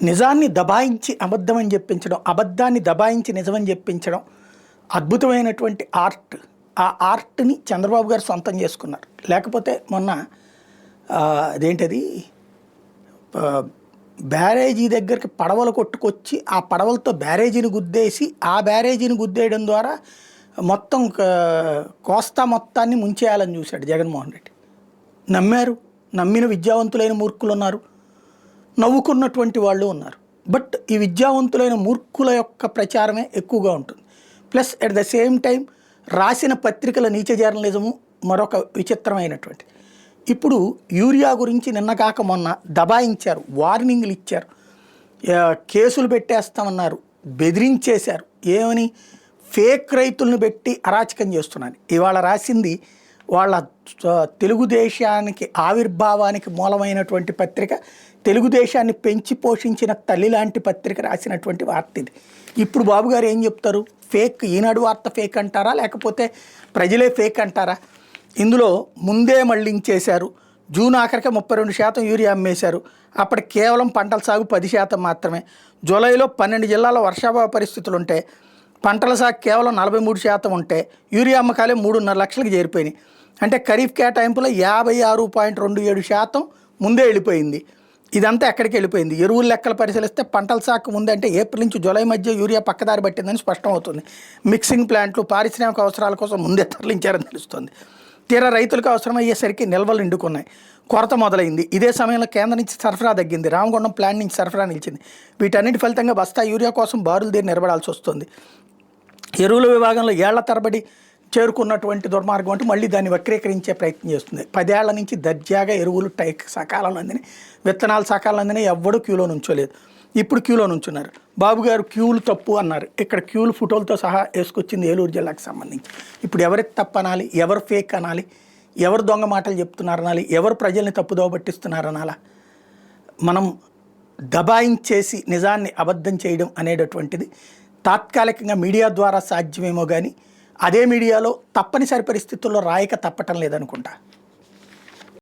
నిజాన్ని దబాయించి అబద్ధం అని చెప్పించడం, అబద్ధాన్ని దబాయించి నిజమని చెప్పించడం అద్భుతమైనటువంటి ఆర్ట్. ఆ ఆర్ట్ని చంద్రబాబు గారు సొంతం చేసుకున్నారు. లేకపోతే మొన్న అదేంటది బ్యారేజీ దగ్గరికి పడవలు కొట్టుకొచ్చి ఆ పడవలతో బ్యారేజీని గుద్దేసి ఆ బ్యారేజీని గుద్దేయడం ద్వారా మొత్తం కోస్తా మొత్తాన్ని ముంచేయాలని చూశాడు జగన్మోహన్ రెడ్డి. నమ్మారు, నమ్మిన విద్యావంతులైన మూర్ఖులు ఉన్నారు, నవ్వుకున్నటువంటి వాళ్ళు ఉన్నారు. బట్ ఈ విద్యావంతులైన మూర్ఖుల యొక్క ప్రచారమే ఎక్కువగా ఉంటుంది. Plus at the same time రాసిన పత్రికల నీచ జర్నలిజము మరొక విచిత్రమైనటువంటి. ఇప్పుడు యూరియా గురించి నిన్న కాక మొన్న దబాయించారు, వార్నింగ్లు ఇచ్చారు, కేసులు పెట్టేస్తామన్నారు, బెదిరించేశారు. ఏమని? ఫేక్ రైతులను పెట్టి అరాచకం చేస్తున్నాను. ఇవాళ రాసింది వాళ్ళ తెలుగుదేశానికి ఆవిర్భావానికి మూలమైనటువంటి పత్రిక, తెలుగుదేశాన్ని పెంచి పోషించిన తల్లి లాంటి పత్రిక రాసినటువంటి వార్త ఇది. ఇప్పుడు బాబు గారు ఏం చెప్తారు? ఫేక్, ఈనాడు వార్త ఫేక్ అంటారా లేకపోతే ప్రజలే ఫేక్ అంటారా? ఇందులో ముందే మళ్లించేశారు. జూన్ ఆఖరికి 32% యూరియా అమ్మేశారు. అప్పటి కేవలం పంటల సాగు 10% మాత్రమే. జూలైలో 12 జిల్లాల వర్షాభావ పరిస్థితులు ఉంటే పంటల సాగు కేవలం 43% ఉంటే యూరియా అమ్మకాలే 3.5 లక్షలకు చేరిపోయినాయి. అంటే ఖరీఫ్ కేటాయింపులో 56.27% ముందే వెళ్ళిపోయింది. ఇదంతా ఎక్కడికి వెళ్ళిపోయింది? ఎరువుల లెక్కలు పరిశీలిస్తే పంటల సాగు ముందే అంటే ఏప్రిల్ నుంచి జూలై మధ్య యూరియా పక్కదారి పట్టిందని స్పష్టం అవుతుంది. మిక్సింగ్ ప్లాంట్లు పారిశ్రామిక అవసరాల కోసం ముందే తరలించారని తెలుస్తుంది. తీరా రైతులకు అవసరమయ్యేసరికి నిల్వలు నిండుకున్నాయి, కొరత మొదలైంది. ఇదే సమయంలో కేంద్రం నుంచి సరఫరా తగ్గింది, రామగుండం ప్లాంట్ నుంచి సరఫరా నిలిచింది. వీటన్నిటి ఫలితంగా బస్తా యూరియా కోసం బారులు దేరి నిలబడాల్సి వస్తుంది. ఎరువుల విభాగంలో ఏళ్ల తరబడి చేరుకున్నటువంటి దుర్మార్గం అంటే మళ్ళీ దాన్ని వక్రీకరించే ప్రయత్నం చేస్తుంది. 10 ఏళ్ల నుంచి దర్జాగా ఎరువులు సకాలంలో అందినాయి, విత్తనాలు సకాలంలో అందినాయి, ఎవ్వడూ క్యూలో నుంచోలేదు. ఇప్పుడు క్యూలో నుంచున్నారు. బాబు గారు క్యూలు తప్పు అన్నారు. ఇక్కడ క్యూలు ఫోటోలతో సహా వేసుకొచ్చింది ఏలూరు జిల్లాకు సంబంధించి. ఇప్పుడు ఎవరికి తప్పు అనాలి, ఎవరు ఫేక్ అనాలి, ఎవరు దొంగ మాటలు చెప్తున్నారు అనాలి, ఎవరు ప్రజల్ని తప్పుదోవ పట్టిస్తున్నారు అనాలా? మనం దబాయించేసి నిజాన్ని అబద్ధం చేయడం అనేటటువంటిది తాత్కాలికంగా మీడియా ద్వారా సాధ్యమేమో కానీ అదే మీడియాలో తప్పనిసరి పరిస్థితుల్లో రాయక తప్పటం లేదనుకుంటా.